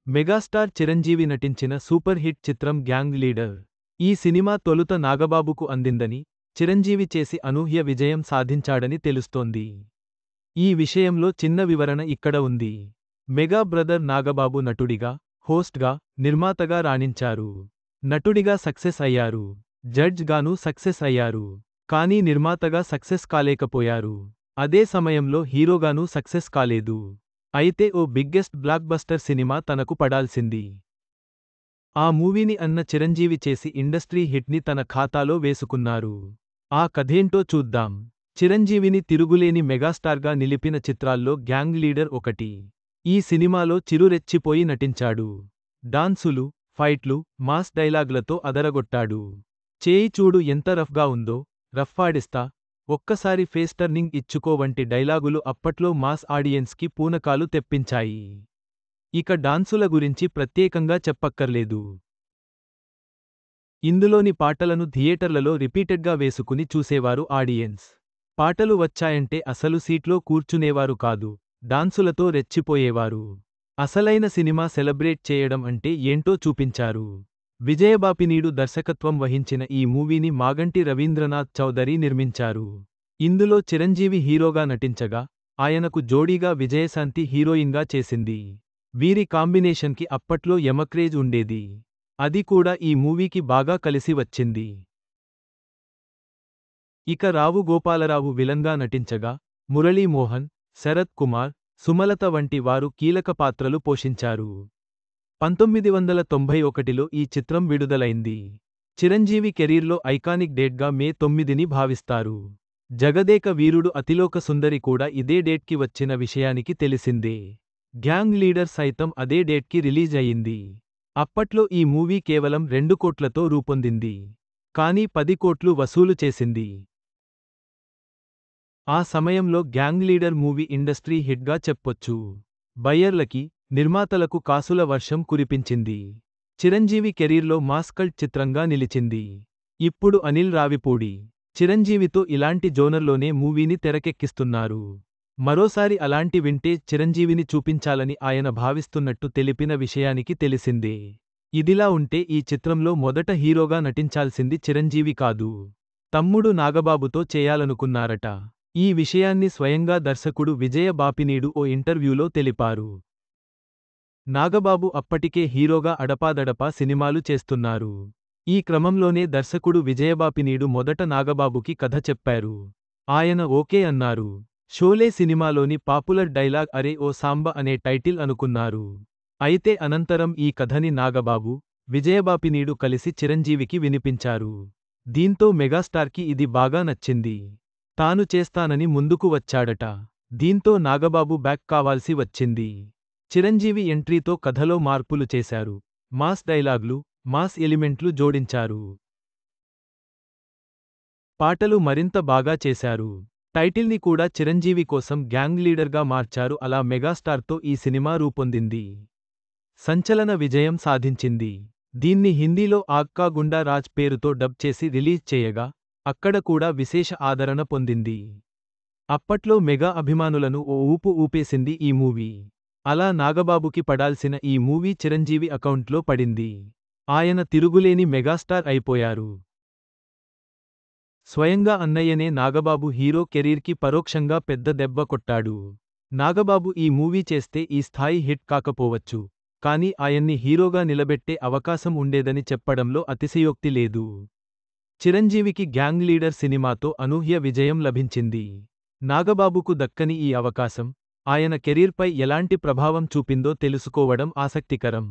Megastar Chiranjeevi నటించిన super hit చిత్రం gang leader. ఈ సినిమా తొలుత నాగబాబుకు అందిందని, చిరంజీవి చేసి అనూహ్య విజయం సాధించాడని తెలుస్తోంది. ఈ విషయంలో చిన్న వివరణ ఇక్కడ ఉంది. మెగా బ్రదర్ నాగబాబు నటుడిగా, హోస్ట్గా, నిర్మాతగా రాణించారు. నటుడిగా సక్సెస్ అయ్యారు. జడ్జ్ గానూ సక్సెస్ అయ్యారు. కానీ నిర్మాతగా సక్సెస్ కాలేకపోయారు. అదే సమయంలో హీరోగానూ సక్సెస్ కాలేదు. అయితే ఓ బిగ్గెస్ట్ బ్లాక్బస్టర్ సినిమా తనకు పడాల్సింది. ఆ మూవీని అన్న చిరంజీవి చేసి ఇండస్ట్రీ హిట్ని తన ఖాతాలో వేసుకున్నారు. ఆ కథేంటో చూద్దాం. చిరంజీవిని తిరుగులేని మెగాస్టార్గా నిలిపిన చిత్రాల్లో గ్యాంగ్ లీడర్ ఒకటి. ఈ సినిమాలో చిరు రెచ్చిపోయి నటించాడు. డాన్సులు, ఫైట్లు, మాస్ డైలాగ్లతో అదరగొట్టాడు. చేయి చూడు ఎంత రఫ్గా ఉందో, రఫ్ఫాడిస్తా, ఒక్కసారి ఫేస్ టర్నింగ్ ఇచ్చుకో వంటి డైలాగులు అప్పట్లో మాస్ ఆడియన్స్కి పూనకాలు తెప్పించాయి. ఇక డాన్సుల గురించి ప్రత్యేకంగా చెప్పక్కర్లేదు. ఇందులోని పాటలను థియేటర్లలో రిపీటెడ్గా వేసుకుని చూసేవారు ఆడియన్స్. పాటలు వచ్చాయంటే అసలు సీట్లో కూర్చునేవారు కాదు, డాన్సులతో రెచ్చిపోయేవారు. అసలైన సినిమా సెలబ్రేట్ చేయడం అంటే ఏంటో చూపించారు. విజయబాపినీడు దర్శకత్వం వహించిన ఈ మూవీని మాగంటి రవీంద్రనాథ్ చౌదరి నిర్మించారు. ఇందులో చిరంజీవి హీరోగా నటించగా, ఆయనకు జోడీగా విజయశాంతి హీరోయిన్గా చేసింది. వీరి కాంబినేషన్కి అప్పట్లో యమక్రేజ్ ఉండేది. అది కూడా ఈ మూవీకి బాగా కలిసి వచ్చింది. ఇక రావు గోపాలరావు విలన్గా నటించగా, మురళీమోహన్, శరత్ కుమార్, సుమలత వంటి వారు కీలక పాత్రలు పోషించారు. 1991లో ఈ చిత్రం విడుదలైంది. చిరంజీవి కెరీర్లో ఐకానిక్ డేట్గా మే 9ని భావిస్తారు. జగదేక వీరుడు అతిలోక సుందరి కూడా ఇదే డేట్కి వచ్చిన విషయానికి తెలిసిందే. గ్యాంగ్ లీడర్ సైతం అదే డేట్కి రిలీజ్ అయింది. అప్పట్లో ఈ మూవీ కేవలం 2 కోట్లతో రూపొందింది. కానీ 10 కోట్లు వసూలు చేసింది. ఆ సమయంలో గ్యాంగ్ లీడర్ మూవీ ఇండస్ట్రీ హిట్గా చెప్పొచ్చు. బయ్యర్లకి, నిర్మాతలకు కాసుల వర్షం కురిపించింది. చిరంజీవి కెరీర్లో మాస్ కల్ట్ చిత్రంగా నిలిచింది. ఇప్పుడు అనిల్ రావిపూడి, చిరంజీవితో ఇలాంటి జోనర్లోనే మూవీని తెరకెక్కిస్తున్నారు. మరోసారి అలాంటి వింటేజ్ చిరంజీవిని చూపించాలని ఆయన భావిస్తున్నట్టు తెలిపిన విషయానికి తెలిసిందే. ఇదిలా ఉంటే ఈ చిత్రంలో మొదట హీరోగా నటించాల్సింది చిరంజీవి కాదు, తమ్ముడు నాగబాబుతో చేయాలనుకున్నారట. ఈ విషయాన్ని స్వయంగా దర్శకుడు విజయ బాపినీడు ఓ ఇంటర్వ్యూలో తెలిపారు. నాగబాబు అప్పటికే హీరోగా అడపాదడపా సినిమాలు చేస్తున్నారు. ఈ క్రమంలోనే దర్శకుడు విజయబాపినీడు మొదట నాగబాబుకి కథ చెప్పారు. ఆయన ఓకే అన్నారు. షోలే సినిమాలోని పాపులర్ డైలాగ్ అరే ఓ సాంబ అనే టైటిల్ అనుకున్నారు. అయితే అనంతరం ఈ కథని నాగబాబు, విజయబాపినీడు కలిసి చిరంజీవికి వినిపించారు. దీంతో మెగాస్టార్కి ఇది బాగా నచ్చింది. తాను చేస్తానని ముందుకు వచ్చాడట. దీంతో నాగబాబు బ్యాక్ కావాల్సి వచ్చింది. చిరంజీవి ఎంట్రీతో కథలో మార్పులు చేశారు. మాస్ డైలాగ్లు, మాస్ ఎలిమెంట్లు జోడించారు. పాటలు మరింత బాగా చేశారు. టైటిల్ని కూడా చిరంజీవి కోసం గ్యాంగ్ లీడర్గా మార్చారు. అలా మెగాస్టార్తో ఈ సినిమా రూపొందింది. సంచలన విజయం సాధించింది. దీన్ని హిందీలో ఆగ్కా గుండా రాజ్ పేరుతో డబ్ చేసి రిలీజ్ చేయగా, అక్కడ కూడా విశేష ఆదరణ పొందింది. అప్పట్లో మెగా అభిమానులను ఓ ఊపు ఊపేసింది ఈ మూవీ. అలా నాగబాబుకి పడాల్సిన ఈ మూవీ చిరంజీవి అకౌంట్లో పడింది. ఆయన తిరుగులేని మెగాస్టార్ అయిపోయారు. స్వయంగా అన్నయ్యనే నాగబాబు హీరో కెరీర్కి పరోక్షంగా పెద్ద దెబ్బ కొట్టాడు. నాగబాబు ఈ మూవీ చేస్తే ఈ స్థాయి హిట్ కాకపోవచ్చు, కానీ ఆయన్ని హీరోగా నిలబెట్టే అవకాశం ఉండేదని చెప్పడంలో అతిశయోక్తి లేదు. చిరంజీవికి గ్యాంగ్ లీడర్ సినిమాతో అనూహ్య విజయం లభించింది. నాగబాబుకు దక్కని ఈ అవకాశం ఆయన కెరీర్పై ఎలాంటి ప్రభావం చూపిందో తెలుసుకోవడం ఆసక్తికరం.